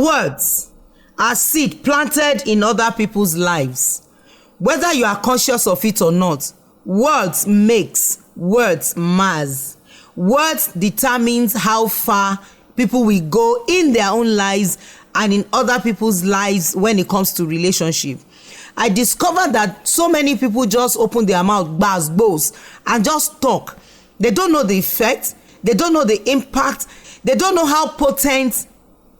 words are seed planted in other people's lives. Whether you are conscious of it or not, words makes, words matters. Words determines how far people will go in their own lives and in other people's lives when it comes to relationship. I discovered that so many people just open their mouth, bows, and just talk. They don't know the effect. They don't know the impact. They don't know how potent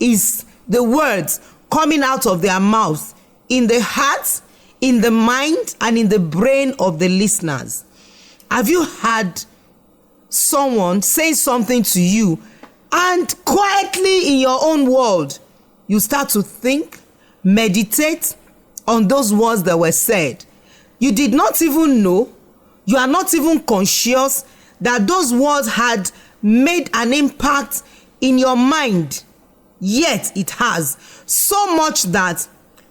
is the words coming out of their mouth in the heart, in the mind, and in the brain of the listeners. Have you had someone say something to you and quietly in your own world, you start to think, meditate on those words that were said? You did not even know, you are not even conscious that those words had made an impact in your mind. Yet it has, so much that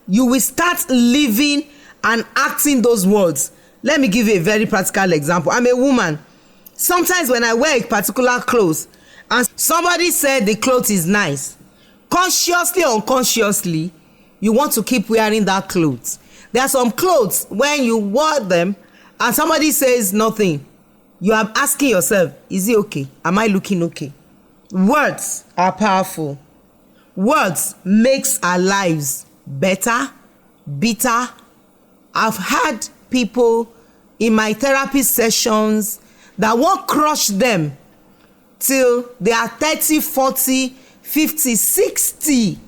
you will start living and acting those words. Let me give you a very practical example. I'm a woman. Sometimes when I wear a particular clothes and somebody said the clothes is nice, consciously or unconsciously, you want to keep wearing that clothes. There are some clothes when you wear them and somebody says nothing, you are asking yourself, is it okay? Am I looking okay? Words are powerful. Words makes our lives better, bitter. I've had people in my therapy sessions that won't crush them till they are 30, 40, 50, 60,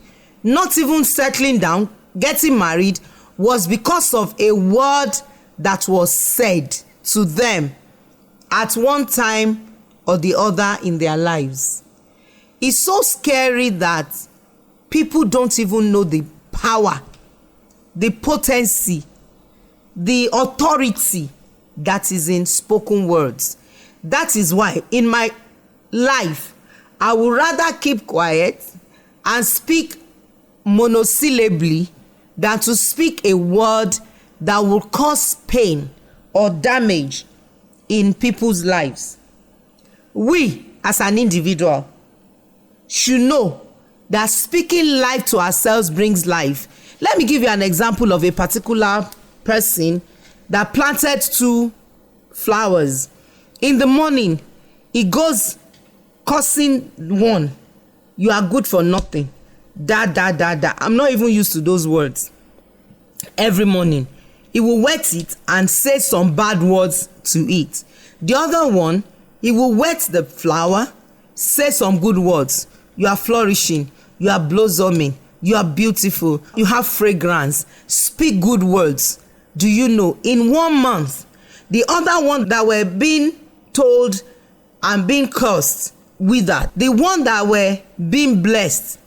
not even settling down, getting married, was because of a word that was said to them at one time or the other in their lives. It's so scary that people don't even know the power, the potency, the authority that is in spoken words. That is why in my life, I would rather keep quiet and speak monosyllably than to speak a word that will cause pain or damage in people's lives. We, as an individual, should know that speaking life to ourselves brings life. Let me give you an example of a particular person that planted 2 flowers. In the morning, he goes cursing one. You are good for nothing. Da. I'm not even used to those words. Every morning, he will wet it and say some bad words to it. The other one, he will wet the flower, say some good words. You are flourishing. You are blossoming. You are beautiful. You have fragrance. Speak good words. Do you know, in 1 month, the other one that were being told and being cursed withered. The one that were being blessed,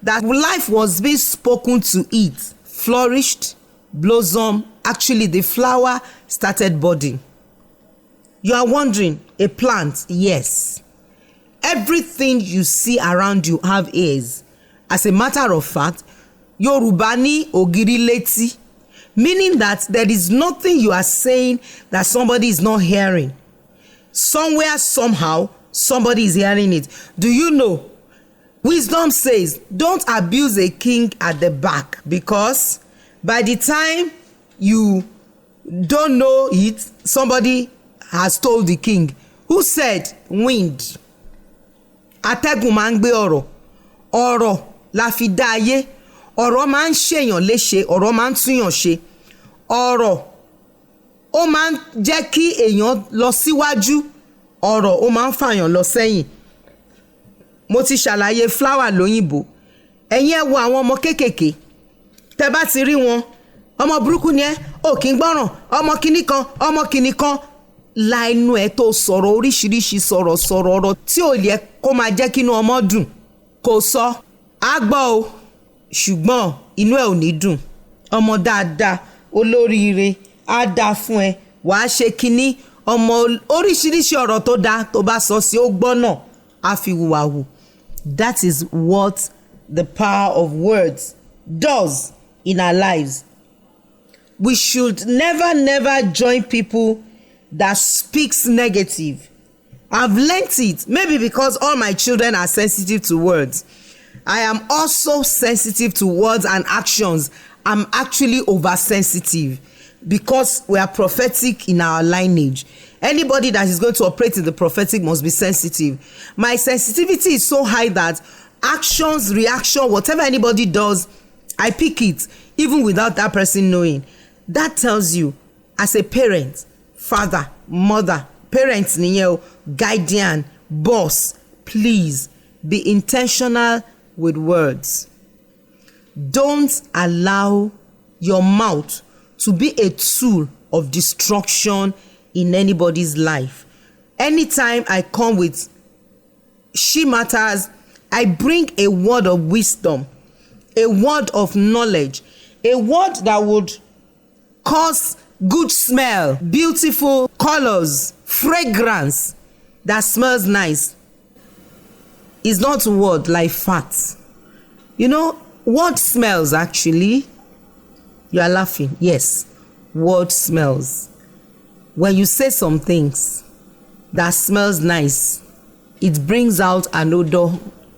that life was being spoken to it, flourished, blossomed. Actually, the flower started budding. You are wondering, a plant? Yes. Everything you see around you have ears. As a matter of fact, Yorùbá ní ògiri létí, meaning that there is nothing you are saying that somebody is not hearing. Somewhere, somehow, somebody is hearing it. Do you know? Wisdom says, don't abuse a king at the back, because by the time you don't know it, somebody has told the king. Who said? Wind. Atẹ́gùn máa ń gbé ọ̀rọ̀. Ọ̀rọ̀ la fi dá ayé. Ọ̀rọ̀ máa ń ṣèyàn léṣe, ọ̀rọ̀ máa ń túyàn ṣe. Ọ̀rọ̀ ó máa ń jẹ́ kí èèyàn lọ síwájú. Ọ̀rọ̀ ó máa ń fàyàn lọ sẹ́yìn. Mo ti ṣàlàyé flower lóyìnbó. Ẹ̀yin ẹ wo àwọn ọmọ kéékèèké. Tẹ́ bá ti rí wọn, ọmọ burúkú ni ẹ́, ò kí ń gbọ́ràn, ọmọ kinní kan, la inú ẹ tó sọ̀rọ̀ oríṣiríṣi sọ̀rọ̀ ọ̀rọ̀ tí ò yẹ kó máa jẹ́ kínú ọmọ dùn. Kò sọ, á gbọ́ o, ṣùgbọ́n inú ẹ ò ní dùn. Ọmọ dáadáa, olóríire, á dáa fún ẹ, wàá ṣe kinní, ọmọ oríṣiríṣi ọ̀rọ̀ tó dáa tó bá sọ sí ó gbọ́ náà, á fi hùwà hù. That is what the power of words does in our lives. We should never join people that speaks negative. I've learnt it, maybe because all my children are sensitive to words. I am also sensitive to words and actions. I'm actually oversensitive because we are prophetic in our lineage. Anybody that is going to operate in the prophetic must be sensitive. My sensitivity is so high that actions, reaction, whatever anybody does, I pick it even without that person knowing. That tells you, as a parent, father, mother, parents, guardian, boss, please be intentional with words. Don't allow your mouth to be a tool of destruction in anybody's life. Anytime I come with Shematters, I bring a word of wisdom, a word of knowledge, a word that would cause good smell, beautiful colors, fragrance that smells nice. It's not word like fat. Word smells actually. You are laughing. Yes, word smells. When you say some things that smells nice, it brings out an odor,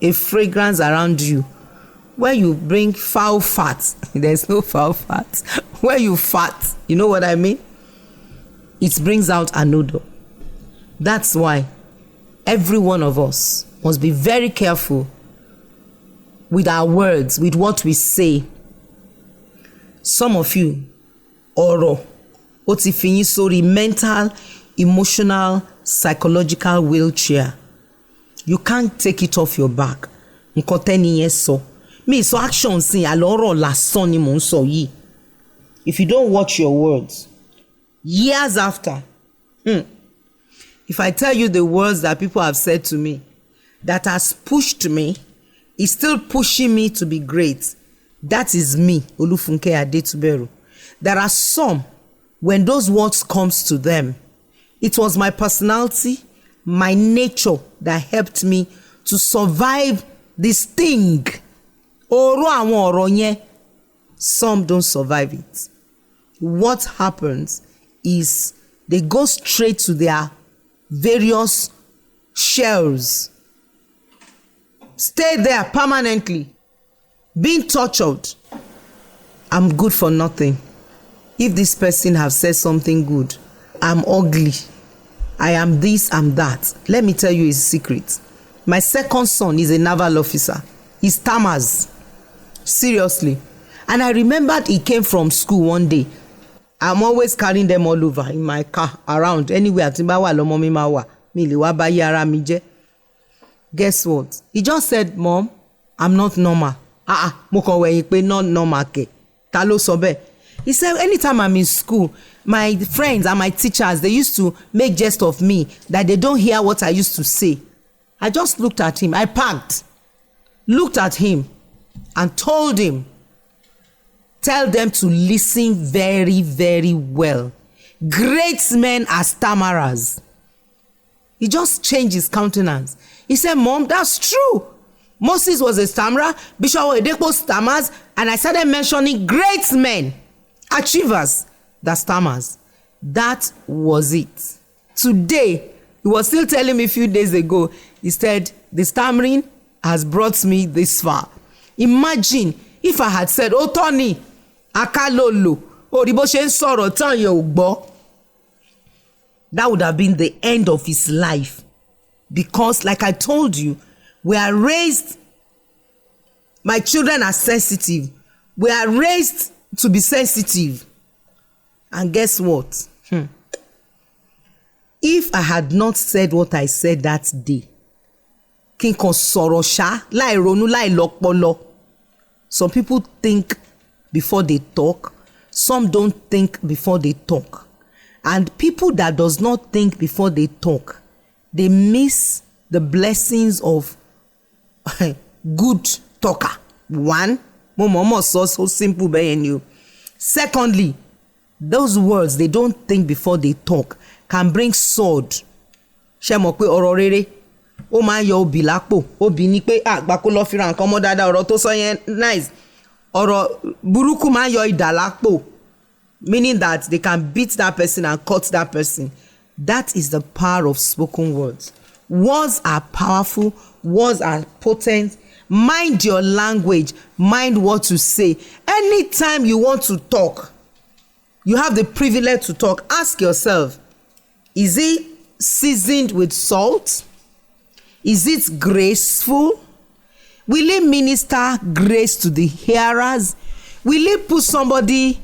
a fragrance around you. When you bring foul fat, there's no foul fat. When you fat, you know what I mean? It brings out an odor. That's why every one of us must be very careful with our words, with what we say. Some of you, ọ̀rọ̀ ó ti fi yín sórí mental, emotional, psychological wheelchair. You can't take it off your back. Nǹkan tẹ́ni yẹn sọ. Mi sọ action sin àlọ́rọ̀ lásán ni mò ń sọ yìí. If you don't watch your words, years after, if I tell you the words that people have said to me that has pushed me, is still pushing me to be great, that is me, Olufunke Adetuberu. There are some, when those words comes to them, it was my personality, my nature that helped me to survive this thing. Some don't survive it. What happens is they go straight to their various shells. Stay there permanently, being tortured. I'm good for nothing. If this person have said something good, I'm ugly. I am this, I'm that. Let me tell you a secret. My second son is a naval officer. He stammers. Seriously. And I remembered he came from school one day. I'm always carrying them all over in my car, around, anywhere. Guess what? He just said, Mom, I'm not normal. Not normal. He said, anytime I'm in school, my friends and my teachers, they used to make jest of me that they don't hear what I used to say. I just looked at him. I parked, looked at him, and told him, tell them to listen very, very well. Great men are stammerers. He just changed his countenance. He said, Mom, that's true. Moses was a stammerer, Bishop Oyedepo stammers, and I started mentioning great men, achievers, that stammers. That was it. Today, he was still telling me a few days ago, he said, the stammering has brought me this far. Imagine if I had said, oh, Tony, Akalolo, oh, ribo she sọ̀rọ̀ tán yẹn ò gbọ́. That would have been the end of his life. Because, like I told you, we are raised, my children are sensitive. We are raised to be sensitive. And guess what? If I had not said what I said that day, kí n kàn sọ̀rọ̀ ṣá, láì ronú, láì lọ́pọlọ. Some people think before they talk. Some don't think before they talk. And people that does not think before they talk, they miss the blessings of good talker. One, mo so simple bẹ́ẹ̀ ni. Secondly, those words they don't think before they talk can bring sword. Ṣé mọ̀ pé ọ̀rọ̀ rere ó máa ń yọ obì lápò. Obì ni pé àgbà kó lọ fi ra nǹkan mọ́ dáadáa, ọ̀rọ̀ tó sọ yẹn nice. Ọ̀rọ̀ burúkú máa ń yọ idà lápò. Meaning that they can beat that person and cut that person. That is the power of spoken words. Words are powerful. Words are potent. Mind your language. Mind what you say. Anytime you want to talk, you have the privilege to talk. Ask yourself, is it seasoned with salt? Is it graceful? Will it minister grace to the hearers? Will it put somebody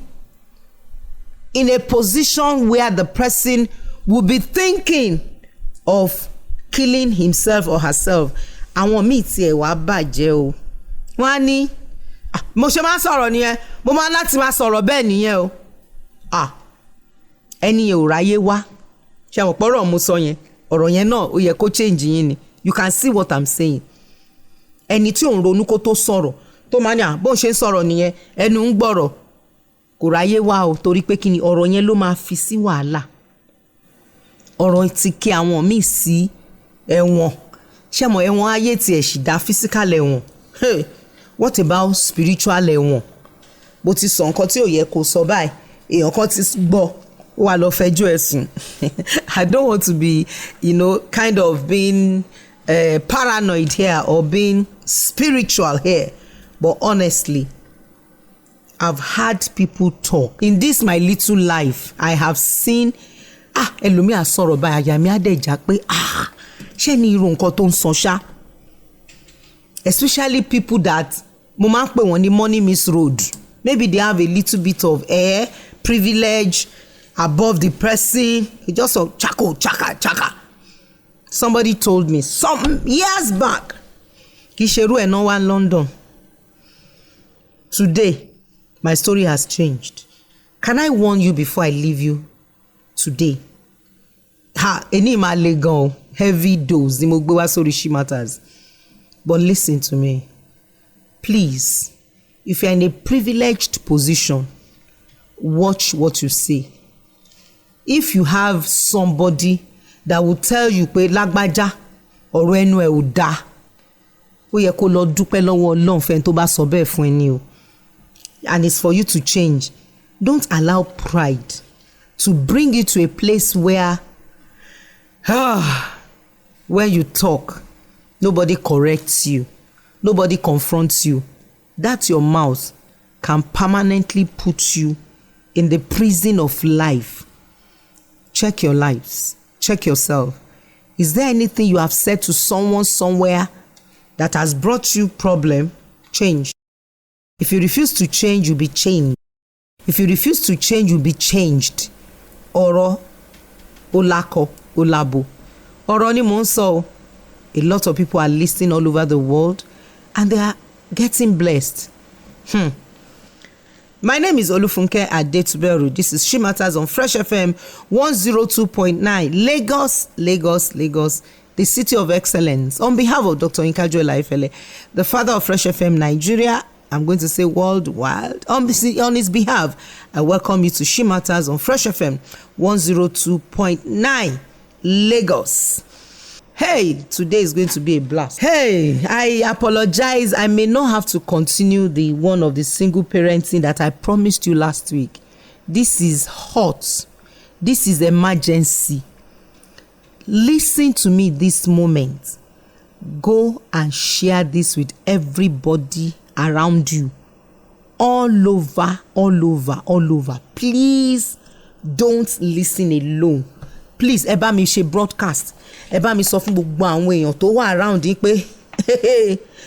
in a position where the person will be thinking of killing himself or herself? Àwọn míì tiẹ̀ wá bàjẹ́ o. Wọ́n á ní mo ṣe máa sọ̀rọ̀ nìyẹn, mo máa láti máa sọ̀rọ̀ bẹ́ẹ̀ nìyẹn o. Ẹni yẹn ò ráyé wá. Ṣé àwọn pọ̀rọ̀ mo sọ yẹn? Ọ̀rọ̀ yẹn náà ó yẹ kó change yín ni. You can see what I'm saying. Ẹni tí ò ń ronú kó tó sọ̀rọ̀ tó máa ní bó ń ṣe ń sọ̀rọ̀ nìyẹn ẹnu ń gbọ́rọ̀ kò ráyé wá o, torí pé kí ni ọ̀rọ̀ yẹn ló máa fi sí wàhálà. Ọ̀rọ̀ ti kí àwọn míì sí ẹ̀wọ̀n. Ṣé mo ẹ̀wọ̀n ayé tiẹ̀ sì dá physical ẹ̀wọ̀n? Hey, what about spiritual ẹ̀wọ̀n? Bó ti sọ nǹkan tí ò yẹ kó sọ báyìí èèyàn kan ti gbọ́ wà lọ fẹjọ́ ẹ̀sùn. I don't want to be, kind of being paranoid here or being spiritual here, but honestly, I've had people talk. In this my little life, I have seen ẹlòmíà sọ̀rọ̀ báyìí àyà mi á dẹ̀ já pé ṣé ni irú nǹkan tó ń sọ ṣá? Especially people that mo máa ń pè wọ́n ní money misroad. Maybe they have a little bit of air, privilege above the person. It just chaka. Somebody told me some years back, Kisheru and no one London. Today, my story has changed. Can I warn you before I leave you today? Eni ma le gan, heavy dose, ni mo gbe wá sórí Shematters. But listen to me. Please, if you're in a privileged position, watch what you say. If you have somebody that will tell you pé lágbájá ọ̀rọ̀ ẹnu ẹ̀ ò dá, ó yẹ kó lọ dúpẹ́ lọ́wọ́ Ọlọ́run fẹ́ni tó bá sọ bẹ́ẹ̀ fún ẹ ní o. And it's for you to change. Don't allow pride to bring you to a place where when you talk, nobody corrects you, nobody confronts you. That your mouth can permanently put you in the prison of life. Check your lives. Check yourself. Is there anything you have said to someone somewhere that has brought you problem? Change. If you refuse to change, you'll be changed. If you refuse to change, you'll be changed. Ọ̀rọ̀ olako olabo. Ọ̀rọ̀ ni mo ń sọ. A lot of people are listening all over the world and they are getting blessed. My name is Olufunke Adetuberu. This is Shematters on Fresh FM 102.9. Lagos, the city of excellence. On behalf of Dr. Nkajo Laifele, the father of Fresh FM Nigeria, I'm going to say worldwide. On his behalf, I welcome you to Shematters on Fresh FM 102.9 Lagos. Hey, today is going to be a blast. Hey, I apologize. I may not have to continue the one of the single parenting that I promised you last week. This is hot. This is emergency. Listen to me this moment. Go and share this with everybody around you. All over. Please don't listen alone. Please, ẹ bá mi ṣe broadcast. Ẹ bá mi sọ fún gbogbo àwọn èèyàn tó wà around yín pé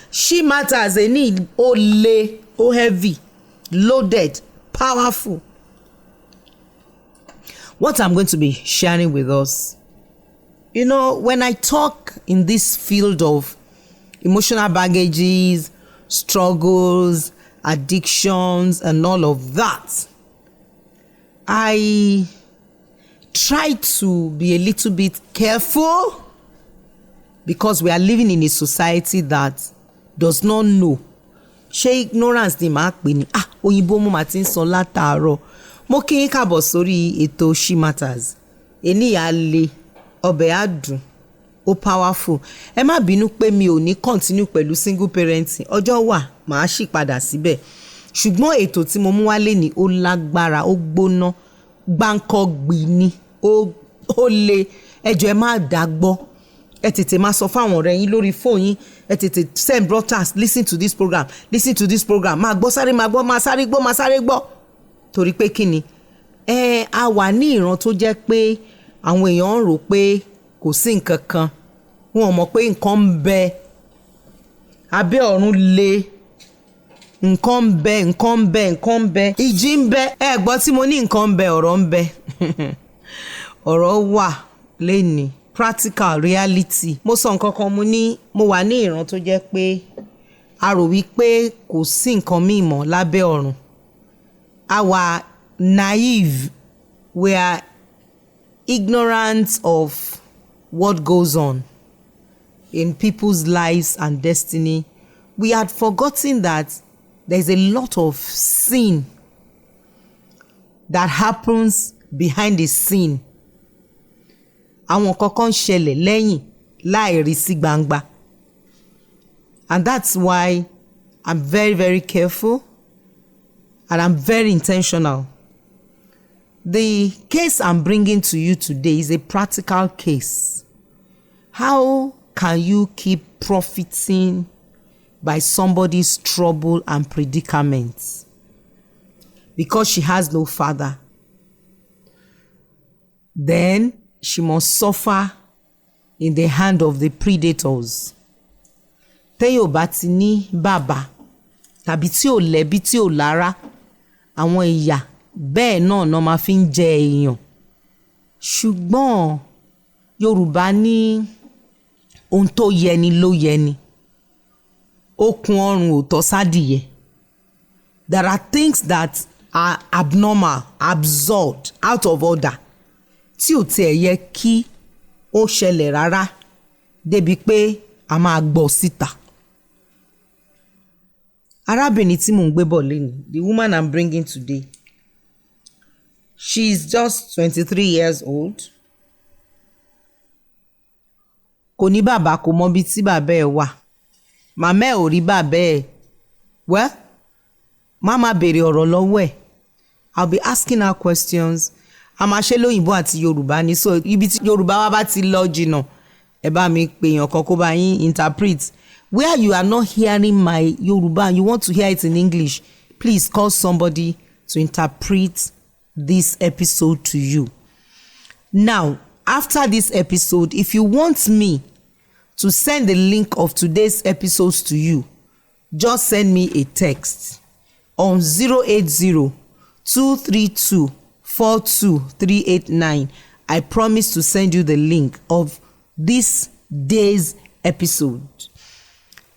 Shematters ní ó le, ó heavy, loaded, powerful. What I'm going to be sharing with us, when I talk in this field of emotional baggages, struggles, addictions, and all of that, I try to be a little bit careful because we are living in a society that does not know. Ṣé ignorance ni màá pè ní òyìnbó mo máa ti ń sọ látàárọ̀. Mo kí yín káàbọ̀ sórí ètò Shematters. Èní á le, ọbẹ̀ á dùn, ó powerful. Ẹ má bínú pé mi ò ní continue pẹ̀lú single parenting. Ọjọ́ wà màá ṣì padà síbẹ̀. Ṣùgbọ́n ètò tí mo mú wálé ní ó lágbára, ó gbóná, gbáǹkọ́gbì ni, ó le. Ẹ jọ̀ọ́ ẹ má dá gbọ́. ẹ tètè máa sọ fáwọn ọ̀rẹ́ yín lórí fóònù yín, ẹ tètè send broadcast, listen to this program, máa gbọ́ sáré máa gbọ́, máa sáré gbọ́ torí pé kí ni a wà ní ìran tó jẹ́ pé àwọn èèyàn ń rò pé kò sí nǹkan kan, wọn ò mọ̀ pé nǹkan ń bẹ abẹ́ ọ̀run le, nǹkan ń bẹ ìjì ń bẹ. ẹ gbọ́ tí mo ní nǹkan ń bẹ, ọ̀rọ̀ ń bẹ ọ̀rọ̀ wà lẹ́ni practical reality. mo sọ nǹkan kan, mo wà ní ìran tó jẹ́ pé a rò wípé kò sí nǹkan míì mọ́ lábẹ́ ọ̀run. A wà naive, we are ignorant of what goes on in people's lives and destiny. We had forgotten that there's a lot of sin that happens behind the scene. Àwọn kankan ṣẹlẹ̀ lẹ́yìn láì rí sí gbangba. And that's why I'm very, very careful and I'm very intentional. The case I'm bringing to you today is a practical case. How can you keep profiting by somebody's trouble and predicament? Because she has no father, then she must suffer in the hand of the predators. Téyàn bá ti ní bàbá tàbí tí ò lẹ́bí tí ò lára, àwọn ìyà bẹ́ẹ̀ náà máa fi ń jẹ èèyàn. Ṣùgbọ́n Yorùbá ní ohun tó yẹni ló yẹni, okùn ọrùn ò tọ́ sádìyẹ. There are things that are abnormal, absurd, out of order, tí ò tiẹ̀ yẹ kí ó ṣẹlẹ̀ rárá débi pé a máa gbọ́ síta. Arábìnrin tí mò ń gbé bọ̀ lẹ́nu, the woman I'm bringing today, she is just 23 years old. Kò ní bàbá, kò mọ bí tí bàbá ẹ̀ wà. Màmá ẹ̀ ò rí bàbá ẹ̀. Well, màmá béèrè ọ̀rọ̀ lọ́wọ́ ẹ̀. I'll be asking her questions. A máa ṣe lóyìnbó àti Yorùbá ni, so ibi tí Yorùbá wa bá ti lọ jìnnà, ẹ bá mi pè yàn kan kó bá yín interpret. Where you are not hearing my Yoruba and you want to hear it in English, please call somebody to interpret this episode to you. Now, after this episode, if you want me to send the link of today's episodes to you, just send me a text on 080-232-42389. I promise to send you the link of this day's episode.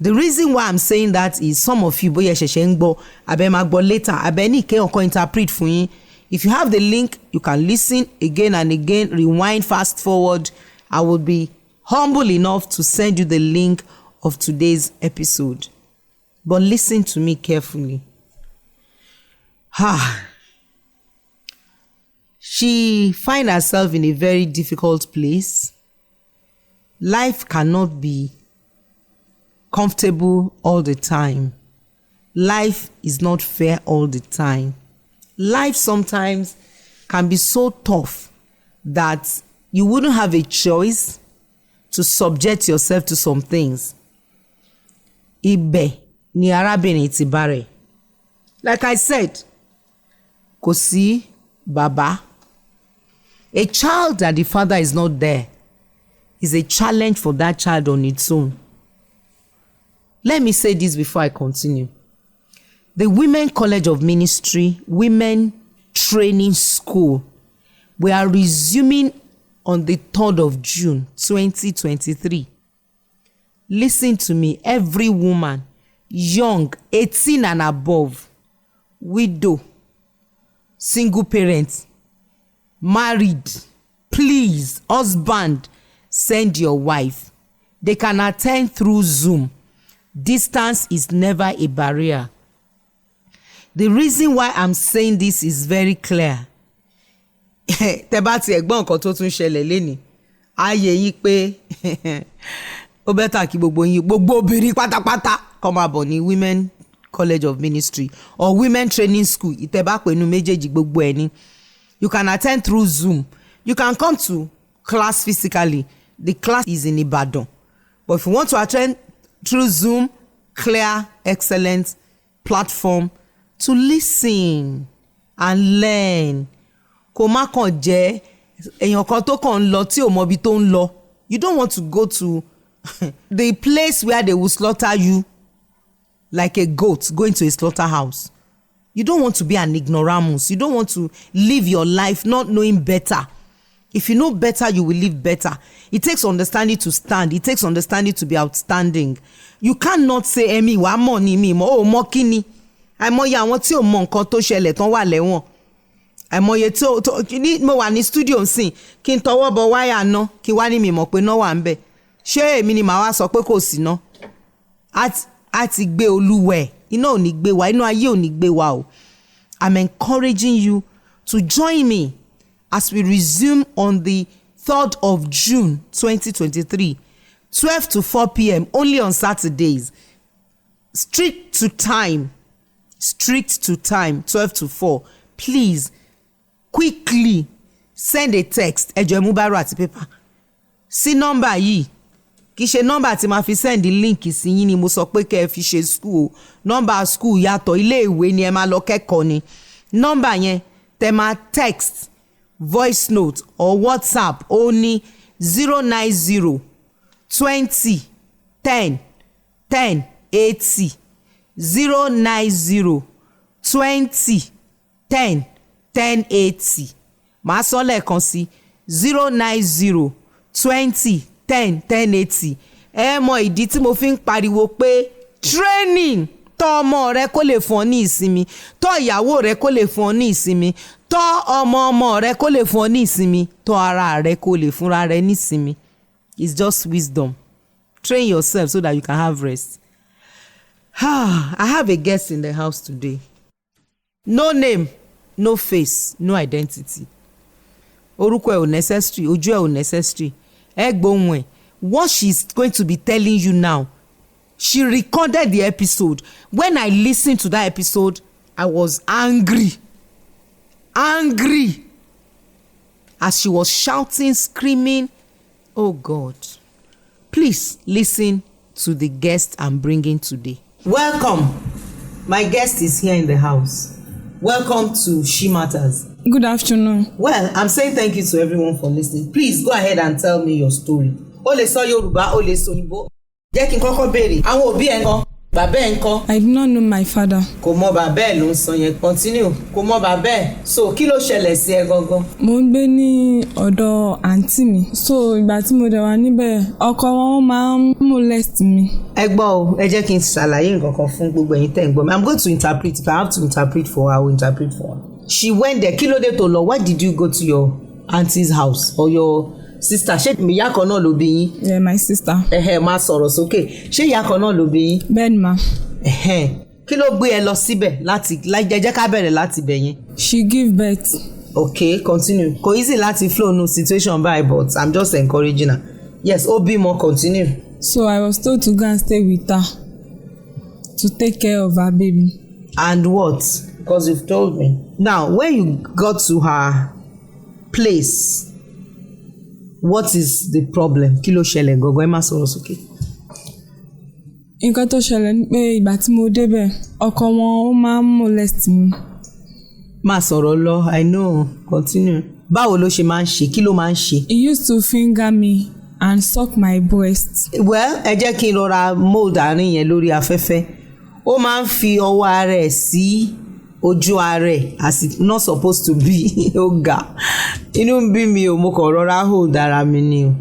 The reason why I'm saying that is some of you bóyá ṣẹ̀ṣẹ̀ ń gbọ́, abẹ́ máa gbọ́ later, abẹ́ ní ìkẹyàn kan interpret fún yín. If you have the link, you can listen again and again, rewind, fast forward. I would be humble enough to send you the link of today's episode. But listen to me carefully. She finds herself in a very difficult place. Life cannot be comfortable all the time. Life is not fair all the time. Life sometimes can be so tough that you wouldn't have a choice to subject yourself to some things. Ibẹ̀ ni arábìnrin ti bá rẹ̀. Like I said, kò sí bàbá. A child that the father is not there is a challenge for that child on its own. Let me say this before I continue. The Women College of Ministry, Women Training School, we are resuming on the 3rd of June, 2023. Listen to me, every woman, young, 18 and above, widow, single parent, married, please, husband, send your wife. They can attend through Zoom. Distance is never a barrier. The reason why I'm saying this is very clear. Tẹ́ bá ti ẹ̀gbọ́n nǹkan tó tún ṣẹlẹ̀ lénìí, ayé yín pé ó bẹ́tà kí gbogbo yín, gbogbo obìnrin pátápátá kó máa bọ̀ ní Women College of Ministry or Women Training School. Ìtẹ́ bá pè nú méjèèjì gbogbo ẹ̀ ni. You can attend through Zoom. You can come to class physically. The class is in Ibadan. But if you want to attend through Zoom, clear, excellent platform to listen and learn. Kò má kàn jẹ́ èèyàn kan tó kàn ń lọ tí ò mọ ibi tó ń lọ. You don't want to go to the place where they will slaughter you like a goat going to a slaughterhouse. You don't want to be an ignoramus. You don't want to live your life not knowing better. If you know better, you will live better. It takes understanding to stand. It takes understanding to be outstanding. You cannot say, "Emi wa mo ni mi mo o mo kini." Àìmọye àwọn tí ò mọ nǹkan tó ṣẹlẹ̀ tán wà lẹ́wọ̀n. Àìmọye tí mo wà ní studio nsìn kí n tọwọ́ bọ wáyà ná kí wá ní mi mọ̀ pé náà wà ń bẹ̀. Ṣé èmi ni màá wá sọ pé kò sí ná? A ti gbé olúwẹ̀. Iná ò ní gbé wa. Iná ayé ò ní gbé wa o. I'm encouraging you to join me as we resume on the 3rd of June 2023, 12 to 4 p.m. only on Saturdays. Strict to time, 12 to 4. Please, quickly send a text. Ẹ jọ̀ọ́ ẹ mú bírò àti paper. Sí nọ́mbà yìí. Kì í ṣe nọ́mbà tí màá fi send link sí yín ni mo sọ pé kẹ́ ẹ fi ṣe school. Nọ́mbà school yàtọ̀, ilé ìwé ni ẹ máa lọ kẹ́kọ̀ọ́ ni. Nọ́mbà yẹn tẹ máa text, voice note or WhatsApp ó ní 090 20 10 10 80 090 20 10 10 80. Màá sọ lẹ́ẹ̀kan sí 090 20 10 10 80. Ẹ mọ ìdí tí mo fi ń pariwo pé training tọ́ ọmọ rẹ kó lè fún ọ ní ìsinmi, tọ́ ìyàwó rẹ kó lè fún ọ ní ìsinmi, tọ́ ọmọ rẹ kó lè fún ọ ní ìsinmi, tọ́ ara rẹ kó lè fúnra rẹ ní ìsinmi. It's just wisdom. Train yourself so that you can have rest. I have a guest in the house today. No name, no face, no identity. Orúkọ ẹ̀ ò necessary, ojú ẹ̀ ò necessary. Ẹ gbóhùn ẹ̀. What she's going to be telling you now, she recorded the episode. When I listened to that episode, I was angry. As she was shouting, screaming. Oh God. Please listen to the guest I'm bringing today. Welcome. My guest is here in the house. Welcome to Shematters. Good afternoon. Well, I'm saying thank you to everyone for listening. Please go ahead and tell me your story. O lè sọ Yorùbá, o lè sọ Ìgbò. Jẹ́ kí n kọ́kọ́ béèrè. Àwọn òbí ẹ̀ ńkọ́? Bàbá ẹ̀ ńkọ́? I do not know my father. Kò mọ bàbá ẹ̀ ló ń sọ yẹn. Continue. Kò mọ bàbá ẹ̀. So kí ló ṣẹlẹ̀ sí ẹ gangan? Mo ń gbé ní ọ̀dọ̀ àǹtí mi. So ìgbà tí mo dẹ̀ wà níbẹ̀, ọkọ wọn máa ń molest mi. Ẹ gbọ́ o, ẹ jẹ́ kí n ṣàlàyé nǹkan kan fún gbogbo ẹ̀yin tẹ́ ń gbọ́ mi. I'm going to interpret. If I have to interpret for her, I will interpret for her. She went there. Kí ló dé tó lọ? Why did you go to your auntie's house or your sister? Ṣé ìyá kan náà ló bí yín? Yeah, my sister. Máa sọ̀rọ̀ sókè. Ṣé ìyá kan náà ló bí yín? Bẹ́ẹ̀ni ma. Kí ló gbé ẹ lọ síbẹ̀ láti jẹ́ ká bẹ̀rẹ̀ láti bẹ̀ yẹn? She give birth. Okay, continue. Kò easy láti flow no situation by, but I'm just encouraging her. Yes, ó bímọ, continue. So I was told to go and stay with her to take care of her baby. And what? Because you've told me. Now, when you got to her place, what is the problem? Kí ló ṣẹlẹ̀ gangan? Ẹ má sọ̀rọ̀ sókè. Nǹkan tó ṣẹlẹ̀ ni pé ìgbà tí mo débẹ̀, ọkọ wọn ó máa ń molest mi. Má sọ̀rọ̀ lọ, I know. Continue. Báwo ló ṣe máa ń ṣe? Kí ló máa ń ṣe? He used to finger me and suck my breast. Well, ẹ jẹ́ kí n rọra mold àárín yẹn lórí afẹ́fẹ́. Ó máa ń fi ọwọ́ ara ẹ̀ sí ojú ara ẹ̀ as it not supposed to be. Ó ga. Inú ń bí mi o, mo kàn rọra hold ara mi ni o.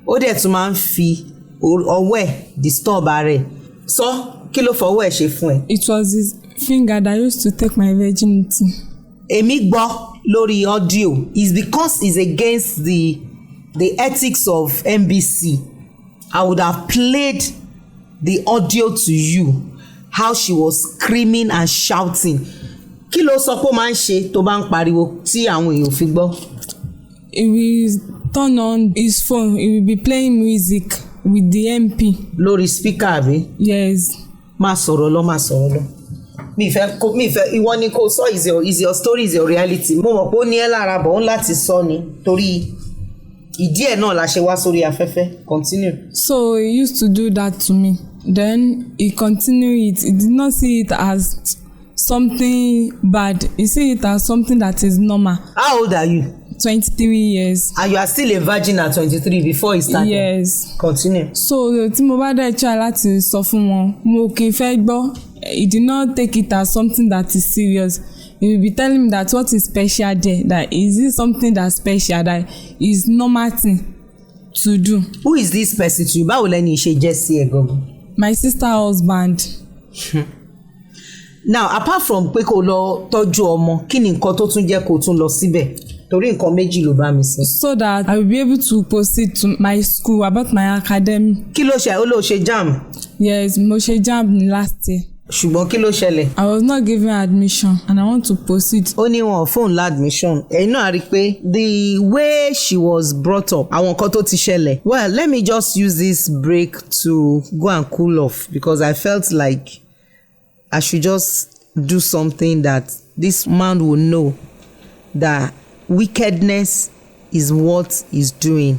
Ó dẹ̀ tún máa ń fi ọwọ́ ẹ̀ disturb ara ẹ̀. Sọ kí ló fọwọ́ ẹ̀ ṣe fún ẹ? It was his finger that used to take my virginity. Èmi gbọ́ lórí audio is because it's against the ethics of NBC. I would have played the audio to you how she was screaming and shouting. Kí ló sọ pé ó máa ń ṣe tó bá ń pariwo tí àwọn èèyàn fi gbọ́? He will turn on his phone. He will be playing music with the MP. Lórí speaker àbí? Yes. Má sọ̀rọ̀ lọ. Mi fẹ́ ìwọ ni kò sọ is your story, is your reality. Mo mọ̀ pé ó ní ẹ lára bọ̀ ó láti sọ ni torí ìdí ẹ̀ náà la ṣe wá sórí afẹ́fẹ́. Continue. So he used to do that to me. Then he continued it. He did not see it as something bad. He see it as something that is normal. How old are you? 23 years. And you are still a virgin at 23 before he started? Yes. Continue. So tí mo bá dẹ̀ try láti sọ fún wọn, mo kì í fẹ́ gbọ́. He did not take it as something that is serious. He will be telling me that what is special there, that is it something that's special, that is normal thing to do. Who is this person to you? Báwo lẹ́ni ṣe jẹ́ sí ẹ gangan? My sister husband. Now apart from pé kó lọ tọ́jú ọmọ, kí ni nǹkan tó tún jẹ́ kó tún lọ síbẹ̀? Torí nǹkan méjì ló bá mi sọ. So that I will be able to proceed to my school about my academy. Kí ló ṣe? Ó lọ ṣe JAMB? Yes, mo ṣe JAMB ní last year. Ṣùgbọ́n kí ló ṣẹlẹ̀? I was not given admission and I want to proceed. Ó ní wọn fóun la admission. Ẹ̀yin náà rí i pé the way she was brought up, àwọn nǹkan tó ti ṣẹlẹ̀. Well, let me just use this break to go and cool off because I felt like I should just do something that this man will know that wickedness is what he's doing.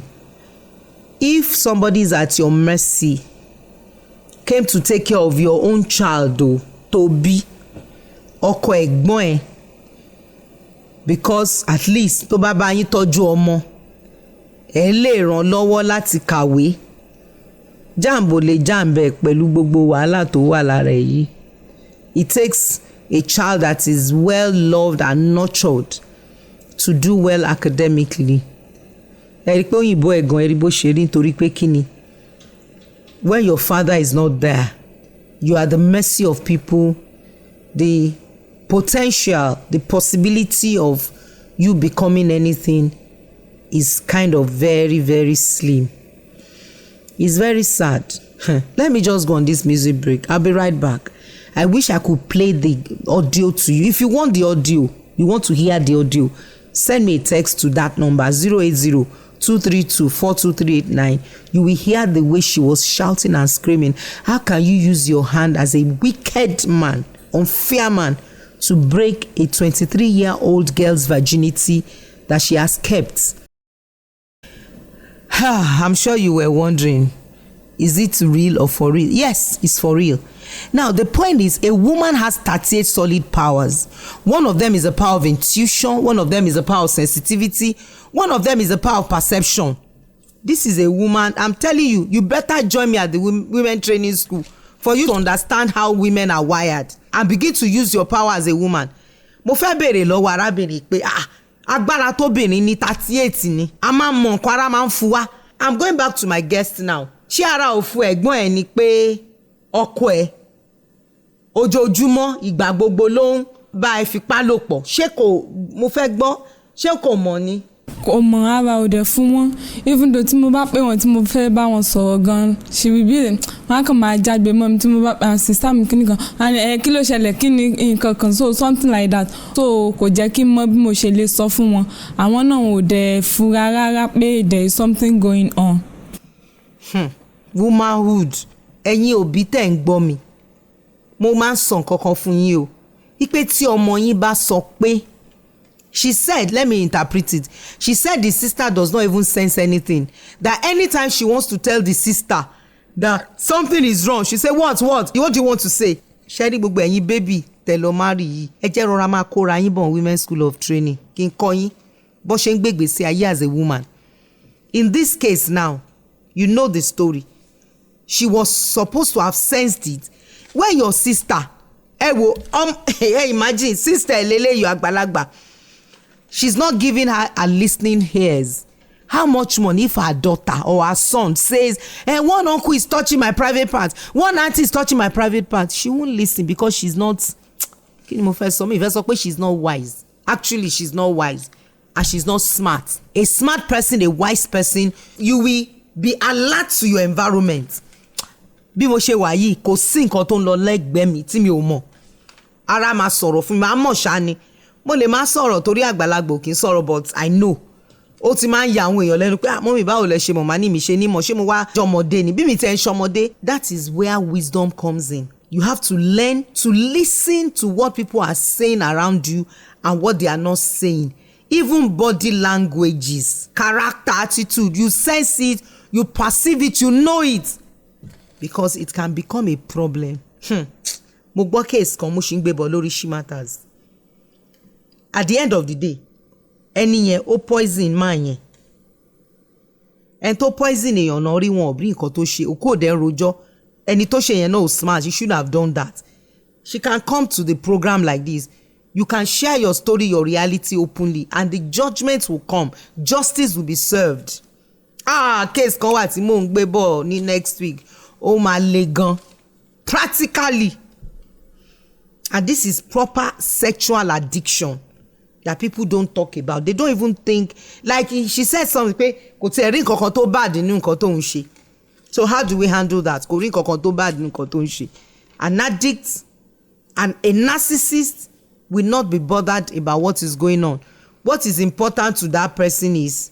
If somebody is at your mercy, came to take care of your own child o, tó bí ọkọ ẹ̀gbọ́n ẹ̀, because at least tó bá bá yín tọ́jú ọmọ ẹ lè ràn lọ́wọ́ láti kàwé. JAMB ò lè JAMB ẹ̀ pẹ̀lú gbogbo wàhálà tó wà lára ẹ̀ yìí. It takes a child that is well loved and nurtured to do well academically. Ẹ rí pé òyìnbó ẹ̀gàn ẹ rí bó ṣe rí nítorí pé kí ni? When your father is not there, you are at the mercy of people. The potential, the possibility of you becoming anything is kind of very, very slim. It's very sad. Let me just go on this music break. I'll be right back. I wish I could play the audio to you. If you want the audio, you want to hear the audio, send me a text to that number 080-232-42389. You will hear the way she was shouting and screaming. How can you use your hand as a wicked man, unfair man, to break a 23-year-old girl's virginity that she has kept? I'm sure you were wondering, is it real or for real? Yes, it's for real. Now, the point is, a woman has 38 solid powers. One of them is the power of intuition. One of them is the power of sensitivity. One of them is the power of perception. This is a woman. I'm telling you, you better join me at the women training school for you to understand how women are wired and begin to use your power as a woman. Mo fẹ́ bèrè lọ́wọ́ arábìnrin pé agbára tóbìnrin ní 38 ni. A máa mọ nǹkan ara máa ń fu wá. I'm going back to my guest now. Ṣé ara òfu ẹ̀gbọ́n ẹ̀ ni pé ọkọ ẹ̀ ojoojúmọ́ ìgbà gbogbo ló ń bá ẹ fipá lò pọ̀? Ṣé kò, mo fẹ́ gbọ́, ṣé kò mọ̀ ni? Kò mọ̀, ara ò dẹ̀ fún wọn. Even though tí mo bá pè wọ́n tí mo fẹ́ bá wọn sọ̀rọ̀ gan, she will be there. Wọ́n á kàn máa jágbe mọ́ mi tí mo bá pa sister mi kíní kan. Kí ló ṣẹlẹ̀, kí ni nǹkan kan, so something like that. So kò jẹ́ kí n mọ bí mo ṣe lè sọ fún wọn. Àwọn náà ò dẹ̀ fura rárá pé there is something going on. Womanhood, ẹ̀yin òbí tẹ́ ń gbọ́ mi, mo máa ń sọ nǹkan kan fún yín o. Ipe tí ọmọ yín bá sọ pé, she said, let me interpret it. She said the sister does not even sense anything. That anytime she wants to tell the sister that something is wrong, she say, what do you want to say? Ṣẹ́rí gbogbo ẹ̀yin baby tẹ́ lọ marry yìí, ẹ jẹ́ rọra máa kóra yín bọ̀ women's school of training. Kí n kọ́ yín bó ṣe ń gbégbèsè ayé as a woman. In this case now, you know the story. She was supposed to have sensed it. When your sister, imagine, sister Elele, you àgbàlagbà, she's not giving her a listening ears. How much money if her daughter or her son says, one uncle is touching my private part, one auntie is touching my private part? She won't listen because she's not, she's not wise. Actually, she's not wise and she's not smart. A smart person, a wise person, you will be alert to your environment. Bí mo ṣe wà yìí, kò sí nǹkan tó ń lọ lẹ́gbẹ̀ẹ́ mi tí mi ò mọ̀. Ara máa sọ̀rọ̀ fún mi, máa mọ̀ ṣá ni. Mo lè máa sọ̀rọ̀ torí àgbàlagbà kì í sọ̀rọ̀, but I know. Ó ti máa ń ya àwọn èèyàn lẹ́nu pé mọ́mì báwo lẹ ṣe mọ̀ máa ní mi ṣe ní mọ̀, ṣé mo wá jọmọdé ni? Bí mi tẹ́ ń ṣọmọdé. That is where wisdom comes in. You have to learn to listen to what people are saying around you and what they are not saying. even body languages, character, attitude, you sense it, you perceive it, you know it, because it can become a problem. Mo gbọ́ case kan mo ṣì ń gbé bọ̀ lórí Shematters. At the end of the day, ẹni yẹn ó poison man yẹn. Ẹni tó poison èèyàn náà rí wọn ò rí nǹkan tó ṣe, òkú òde rojọ́, ẹni tó ṣe yẹn náà ò smart, you should have done that. She can come to the program like this. You can share your story, your reality openly, and the judgment will come. Justice will be served. Case kan wà tí mò ń gbé bọ̀ ní next week. Ó máa le gan. Practically. And this is proper sexual addiction that people don't talk about. They don't even think, like she said something, pé kò tiẹ̀ rí nǹkan kan tó bad nínú nǹkan tó ń ṣe. So how do we handle that? Kò rí nǹkan kan tó bad nínú nǹkan tó ń ṣe. An addict and a narcissist will not be bothered about what is going on. What is important to that person is,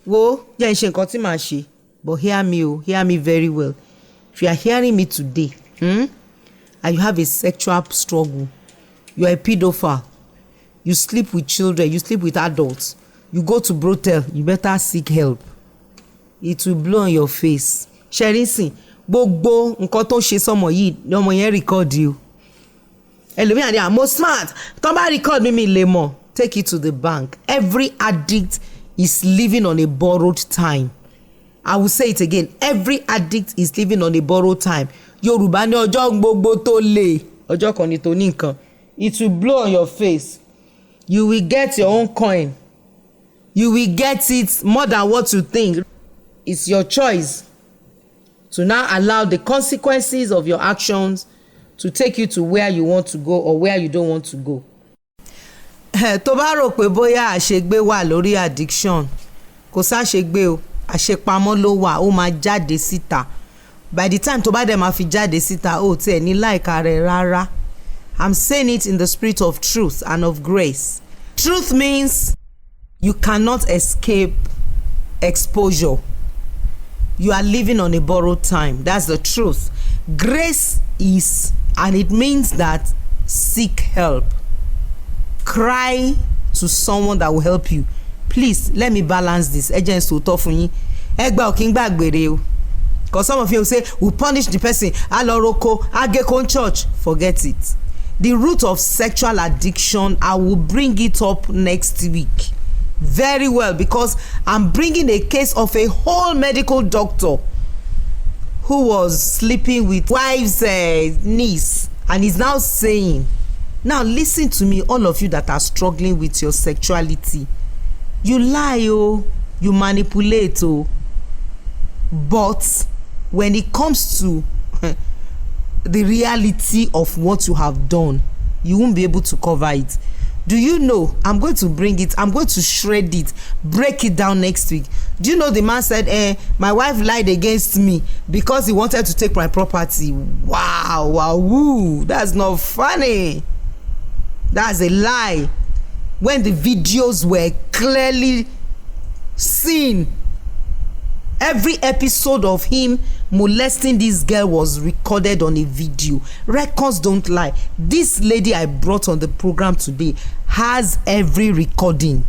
wo, jẹ́ n ṣe nǹkan tí màá ṣe. But hear me very well. If you are hearing me today, and you have a sexual struggle, you are a pedophile, you sleep with children, you sleep with adults, you go to brothel, you better seek help. It will blow on your face. Ṣẹ́rísìn, gbogbo nǹkan tó ṣe sọmọ yìí ni ọmọ yẹn record you. Ẹlòmíràn ni àmọ́ smart, tó bá record mi lè mọ̀. Take it to the bank. Every addict is living on a borrowed time. I will say it again. Every addict is living on a borrowed time. Yorùbá ní ọjọ́ gbogbo tó lè, ọjọ́ kan ni tó ní nǹkan. It will blow on your face. You will get your own coin. You will get it more than what you think. It's your choice to now allow the consequences of your actions to take you to where you want to go or where you don't want to go. Tó bá rò pé bóyá àṣegbé wà lórí addiction, kò sáṣegbé o, àṣepamọ́ ló wà, ó máa jáde síta. By the time tó bá dẹ̀ máa fi jáde síta, ó tiẹ̀ ní láìka rẹ̀ rárá. I'm saying it in the spirit of truth and of grace. Truth means you cannot escape exposure. You are living on a borrowed time. That's the truth. Grace is, and it means that seek help. Cry to someone that will help you. Please, let me balance this. Ẹ jẹ́ n sòótọ́ fún yín. Ẹ gbà ò kí ń gbàgbére o. Because some of you will say, we punish the person. A lọ roko, a gé kó church. Forget it. The root of sexual addiction, I will bring it up next week. Very well, because I'm bringing a case of a whole medical doctor who was sleeping with wife's niece, and is now saying, now listen to me, all of you that are struggling with your sexuality. You lie, you manipulate, but when it comes to the reality of what you have done, you won't be able to cover it. Do you know, I'm going to bring it, I'm going to shred it, break it down next week. Do you know the man said, my wife lied against me because he wanted to take my property. Wow, woo, that's not funny. That's a lie. When the videos were clearly seen, every episode of him molesting this girl was recorded on a video. Records don't lie. This lady I brought on the program today has every recording.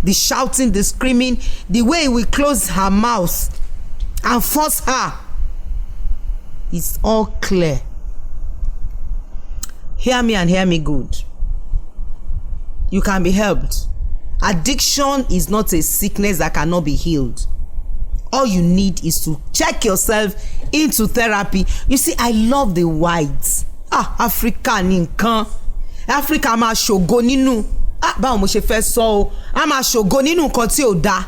The shouting, the screaming, the way we close her mouth and force her. It's all clear. Hear me and hear me good. You can be helped. Addiction is not a sickness that cannot be healed. All you need is to check yourself into therapy. You see, I love the whites. Africa ní nǹkan. Africa máa ṣògo nínú. Báwo mo ṣe fẹ́ sọ o. A máa ṣògo nínú nǹkan tí ò dáa.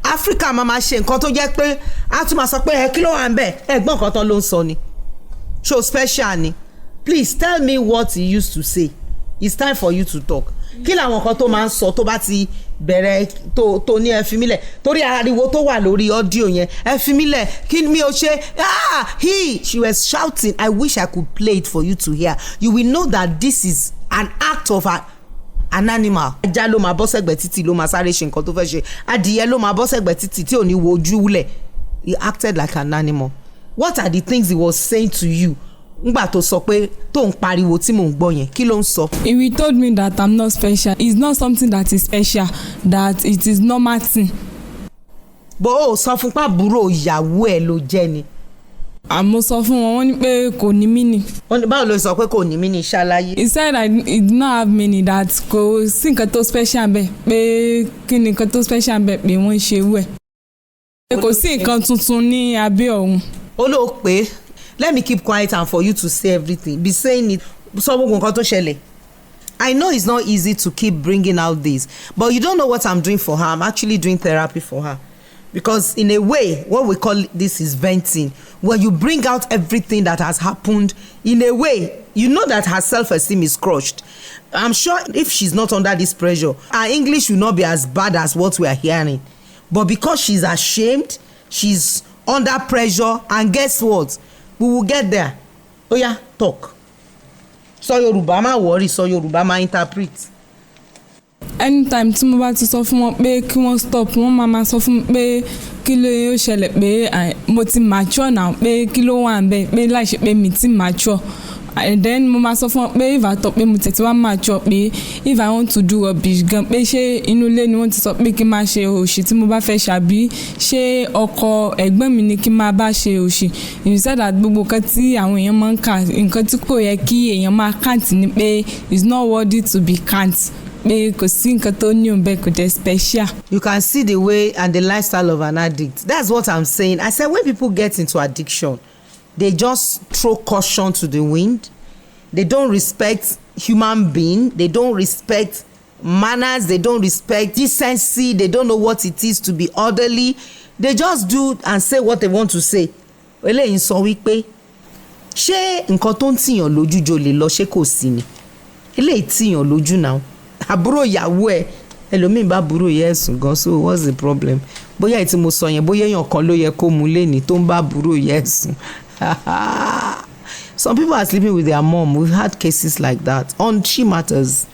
Africa máa ṣe nǹkan tó jẹ́ pé a tún máa sọ pé kí ló wà ń bẹ̀? Ẹ̀gbọ́n kan tán ló ń sọ ni. Show special ni. Please tell me what he used to say. It's time for you to talk. Kí làwọn kan tó máa ń sọ tó bá ti bẹ̀rẹ̀ tó ní ẹ fi mí lẹ̀ torí ariwo tó wà lórí audio yẹn ẹ fi mí lẹ̀ kí mi ò ṣe she was shouting. I wish I could play it for you to hear. You will know that this is an act of an animal. Ajá ló máa bọ́ sẹ́gbẹ̀ẹ́ títì ló máa sáré ṣe nǹkan tó fẹ́ ṣe. Adìyẹ ló máa bọ́ sẹ́gbẹ̀ẹ́ títì tí ò ní wojú lẹ̀. He acted like an animal. What are the things he was saying to you? ngbà tó sọ pé tó ń pariwo tí mò ń gbọ́ yẹn kí ló ń sọ. If he told me that I'm not special, it's not something that is special, that it is normal thing. bó o sọ fún pàbúrò ìyàwó ẹ ló jẹ́ ni. àmọ́ sọ fún wọn wọ́n ní pé kò ní meaning. báwo ló sọ pé kò ní meaning ṣàlàyé. He said that it did not have meaning, that kò sí nǹkan tó special bẹ́ẹ̀ pé kí ni nǹkan tó special bẹ́ẹ̀ pé wọ́n ṣe wẹ̀. kò sí nǹkan tuntun ní abẹ́ ọ̀hún. ó ló pé let me keep quiet and for you to say everything be saying it sọ gbogbo nǹkan tó ṣẹlẹ̀. I know it's not easy to keep bringing out this, but you don't know what I'm doing for her. I'm actually doing therapy for her. Because in a way, what we call this is venting. When you bring out everything that has happened, in a way, you know that her self-esteem is crushed. I'm sure if she's not under this pressure, her English will not be as bad as what we are hearing. But because she's ashamed, she's under pressure, and guess what? We will get there. Oh yeah, talk. Sọ Yorùbá má worry, sọ Yorùbá má interpret. Anytime tí mo bá ti sọ fún wọn pé kí wọ́n stop, wọ́n máa sọ fún mi pé kí ló yóò ṣẹlẹ̀ pé mo ti mature now, pé kí ló wà ńbẹ̀ pé láì ṣe pé mi ti mature. And then mo máa sọ fún wọn pé if I talk pé mo tẹ̀tí wá mature pé if I want to do rubbish gan pé ṣé inú ilé ni wọ́n ti sọ pé kí n máa ṣe òṣì tí mo bá fẹ́ ṣàbí ṣé ọkọ ẹ̀gbọ́n mi ni kí n máa bá ṣe òṣì. You said that gbogbo nǹkan tí àwọn èèyàn máa ń kà nǹkan tí kò yẹ kí èèyàn máa count ni pé it's not worthy to be count. You can see the way and the lifestyle of an addict. That's what I'm saying. I said when people get into addiction, they just throw caution to the wind. They don't respect human being. They don't respect manners. They don't respect decency. They don't know what it is to be orderly. They just do and say what they want to say. Eléyìí sọ wípé ṣé nǹkan tó ń tìyàn lójú jò lè lọ ṣé kò sí ni. Eléyìí tìyàn lójú náà. Àbúrò ìyàwó ẹ ẹlòmíì bá àbúrò yẹ ẹ̀sùn gan, so what's the problem? Bóyá èyí tí mo sọ yẹn bóyá èèyàn kan ló yẹ kó mú lẹ́ni tó ń bá àbúrò yẹ ẹ̀sùn. Some people are sleeping with their mom. We've had cases like that on Shematters.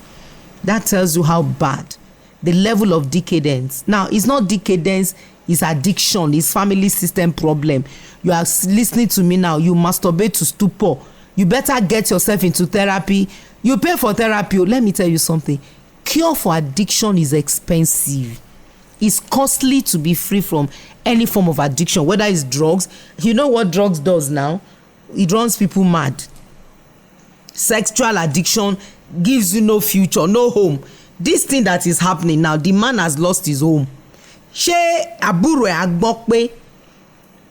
That tells you how bad the level of decadence. Now it's not decadence, it's addiction, it's family system problem. You are listening to me now, you masturbate to stupor. You better get yourself into therapy. You pay for therapy. Let me tell you something. Cure for addiction is expensive. It's costly to be free from any form of addiction, whether it's drugs. You know what drugs does now? It runs people mad. Sexual addiction gives you no future, no home. This thing that is happening now, the man has lost his home. Ṣé àbúrò ẹ̀ á gbọ́ pé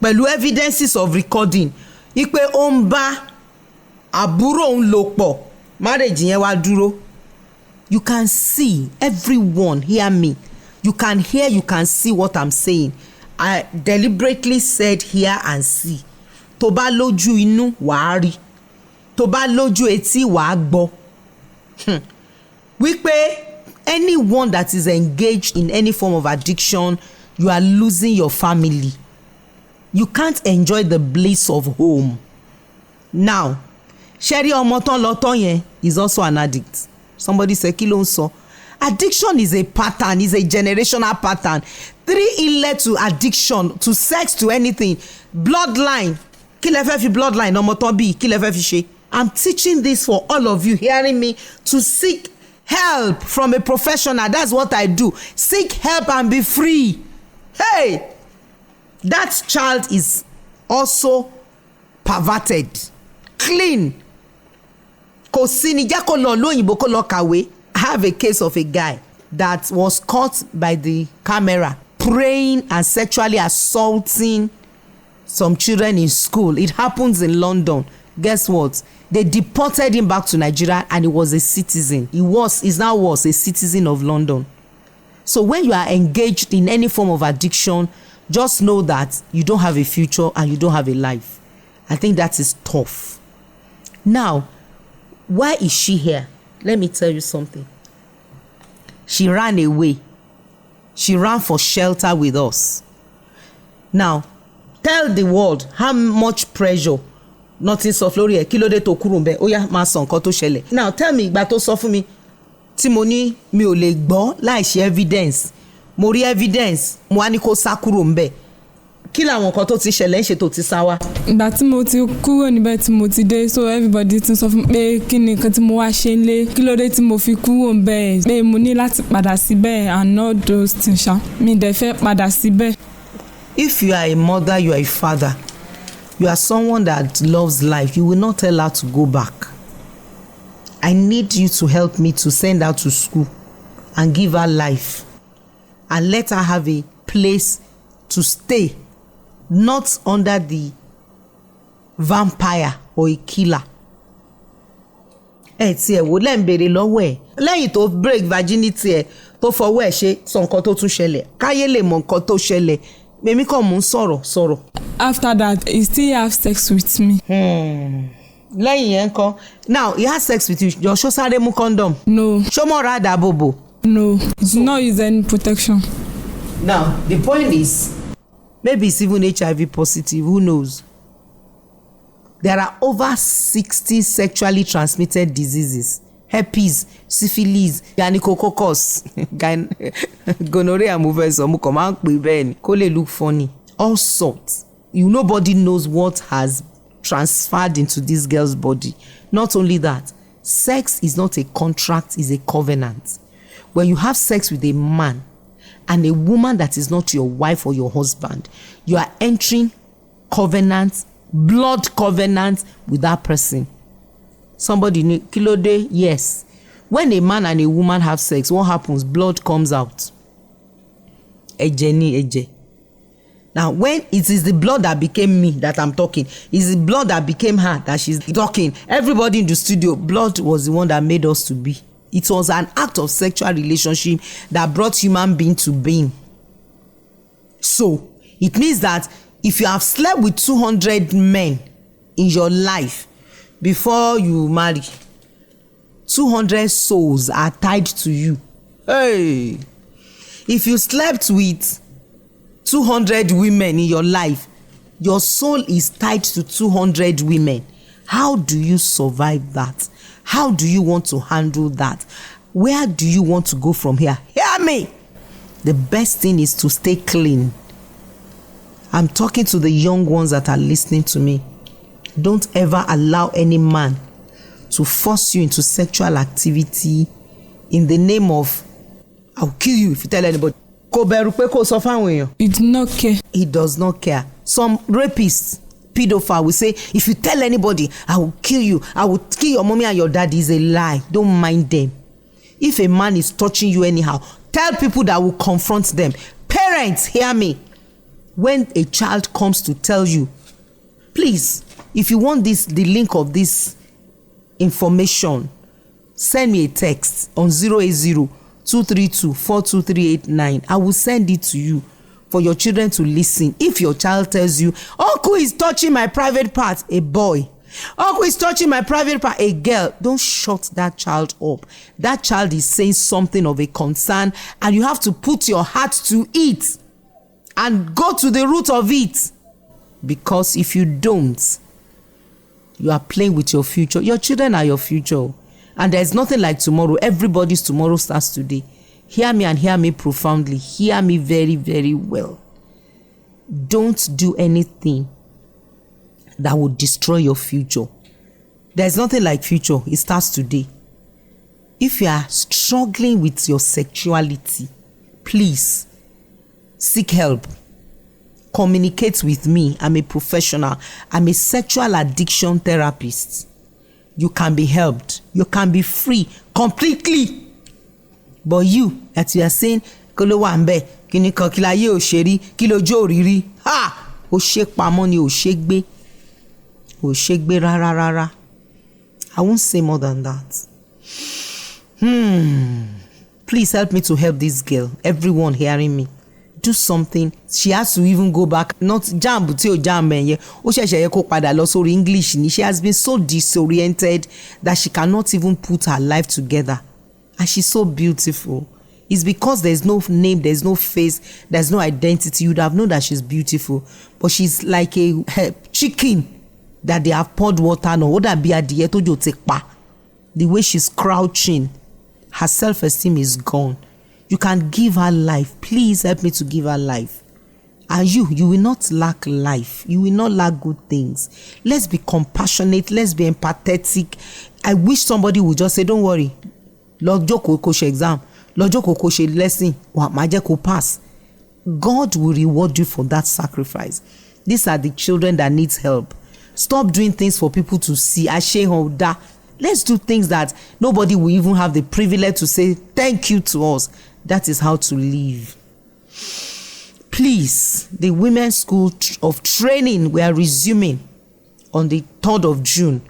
pẹ̀lú evidences of recording ipe ó ń bá àbúrò òun lò pọ̀, marriage yẹn wá dúró. You can see, everyone hear me. You can hear, you can see what I'm saying. I deliberately said hear and see. Tó bá lójú inú wàá rí. Tó bá lójú etí wàá gbọ́. Wípé anyone that is engaged in any form of addiction, you are losing your family. You can't enjoy the bliss of home. Now, Sherry ọmọ tán lọ tán yẹn is also an addict. Somebody say kí ló ń sọ. Addiction is a pattern, is a generational pattern. 3 led to addiction, to sex, to anything. Bloodline. Kí lẹ fẹ́ fi bloodline ọmọ tán bí? Kí lẹ fẹ́ fi ṣe? I'm teaching this for all of you hearing me to seek help from a professional. That's what I do. Seek help and be free. Hey, that child is also perverted. Clean. Kò sí ni jẹ́ kó lọ lóyìnbó kó lọ kàwé. I have a case of a guy that was caught by the camera praying and sexually assaulting some children in school. It happens in London. Guess what? They deported him back to Nigeria and he was a citizen. He now was a citizen of London. So when you are engaged in any form of addiction, just know that you don't have a future and you don't have a life. I think that is tough. Now, why is she here? Let me tell you something. She ran away. She ran for shelter with us. Now, tell the world how much pressure nothing sọ lórí ẹ̀ kí ló dé tó kúrò ńbẹ̀ ó yá máa sọ nǹkan tó ṣẹlẹ̀. Now tell me ìgbà tó sọ fún mi tí mo ní mi ò lè gbọ́ láì ṣe evidence mo rí evidence mo wá ní kó sá kúrò ńbẹ̀ kí làwọn nǹkan tó ti ṣẹlẹ̀ ń ṣe tó ti sá wá. ìgbà tí mo ti kúrò níbẹ̀ tí mo ti dé so everybody ti sọ fún mi pé kí ni nǹkan tí mo wá ṣe ń lé kí ló dé tí mo fi kúrò níbẹ̀ pé mo ní láti padà síbẹ̀ and all those things ṣá mi dẹ̀ fẹ́ padà síbẹ̀. If you are a mother, you are a father, you are someone that loves life, you will not tell her to go back. I need you to help me to send her to school and give her life and let her have a place to stay, not under the vampire or a killer. Tí ẹ wò lẹ́ń béèrè lọ́wọ́ ẹ̀ lẹ́yìn tó break virginity ẹ̀ tó fọwọ́ ẹ̀ ṣe sọ nǹkan tó tún ṣẹlẹ̀ káyé lè mọ nǹkan tó ṣẹlẹ̀ mímí kàn mú sọ̀rọ̀. After that he still have sex with me. Lẹ́yìn yẹn kan now he has sex with you jọ ṣó sáré mú condom. No. ṣó mọ́ra àdàbòbò. No, it's not use any protection. Now the point is maybe it's even HIV positive, who knows. There are over 60 sexually transmitted diseases. Herpes, syphilis, gynecococcus, gonorrhea movers, kó lè look funny. All sorts. Nobody knows what has transferred into this girl's body. Not only that, sex is not a contract, it's a covenant. When you have sex with a man and a woman that is not your wife or your husband, you are entering covenant, blood covenant with that person. Somebody kí ló dé? Yes. When a man and a woman have sex, what happens? Blood comes out. Ẹ̀jẹ̀ ni ẹ̀jẹ̀. Now, when it is the blood that became me that I'm talking, it's the blood that became her that she's talking. Everybody in the studio, blood was the one that made us to be. It was an act of sexual relationship that brought human being to being. So, it means that if you have slept with 200 men in your life before you marry, 200 souls are tied to you. Hey! If you slept with 200 women in your life, your soul is tied to 200 women. How do you survive that? How do you want to handle that? Where do you want to go from here? Hear me! The best thing is to stay clean. I'm talking to the young ones that are listening to me. Don't ever allow any man to force you into sexual activity in the name of, I'll kill you if you tell anybody. He do not care. He does not care. Some rapists, pedophile will say, if you tell anybody, I will kill you. I will kill your mommy and your daddy. Is a lie. Don't mind them. If a man is touching you anyhow, tell people that will confront them. Parents, hear me. When a child comes to tell you, please, if you want the link of this information, send me a text on 080-232-42389. I will send it to you for your children to listen. If your child tells you, Uncle is touching my private part, a boy. Uncle is touching my private part, a girl. Don't shut that child up. That child is saying something of a concern, and you have to put your heart to it and go to the root of it. Because if you don't, you are playing with your future. Your children are your future. And there's nothing like tomorrow. Everybody's tomorrow starts today. Hear me and hear me profoundly. Hear me very, very well. Don't do anything that will destroy your future. There's nothing like future. It starts today. If you are struggling with your sexuality, please seek help. Communicate with me. I'm a professional. I'm a sexual addiction therapist. You can be helped. You can be free completely. But you, that you are saying, kilo wa nbe, kini kan kilaye o sheri, kilo jo riri. Ha! O shake pamọ́ ni o shake gbe. O shake gbe rárá. I won't say more than that. Please help me to help this girl. Everyone hearing me. Do something. She has to even go back. Not jam tí o jam yẹn. Ó ṣẹ̀ṣẹ̀ yẹ kó padà lọ sórí English ni. She has been so disoriented that she cannot even put her life together. And she's so beautiful. It's because there's no name, there's no face, there's no identity. You'd have known that she's beautiful. But she's like a chicken that they have poured water on. The way she's crouching, her self-esteem is gone. You can give her life. Please help me to give her life. And you will not lack life. You will not lack good things. Let's be compassionate. Let's be empathetic. I wish somebody would just say, don't worry. Lord Joko Koshe exam. Lord Joko Koshe lesson. Majeko pass. God will reward you for that sacrifice. These are the children that needs help. Stop doing things for people to see. Let's do things that nobody will even have the privilege to say thank you to us. That is how to live. Please, the Women's School of Training, we are resuming on the 3rd of June.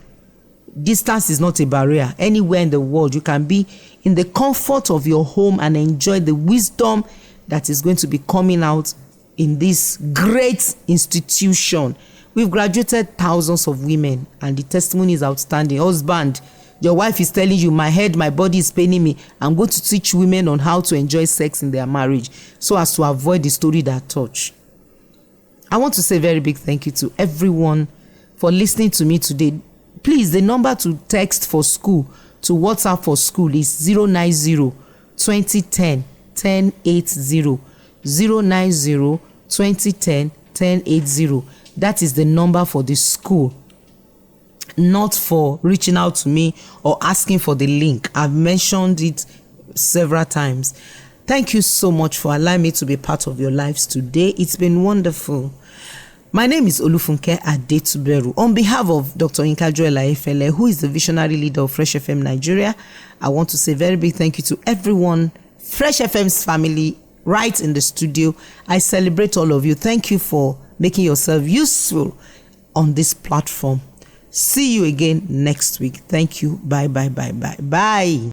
Distance is not a barrier. Anywhere in the world, you can be in the comfort of your home and enjoy the wisdom that is going to be coming out in this great institution. We've graduated thousands of women, and the testimony is outstanding. Husband, your wife is telling you, my head, my body is paining me. I'm going to teach women on how to enjoy sex in their marriage so as to avoid the story that touch. I want to say a very big thank you to everyone for listening to me today. Please, the number to text for school, to WhatsApp for school is 090 2010 1080. 090 2010 1080. That is the number for the school, not for reaching out to me or asking for the link. I've mentioned it several times. Thank you so much for allowing me to be part of your lives today. It's been wonderful. My name is Olufunke Adetuberu. On behalf of Dr. Yinka Joel, who is the visionary leader of Fresh FM Nigeria, I want to say a very big thank you to everyone, Fresh FM's family, right in the studio. I celebrate all of you. Thank you for making yourself useful on this platform. See you again next week. Thank you. Bye.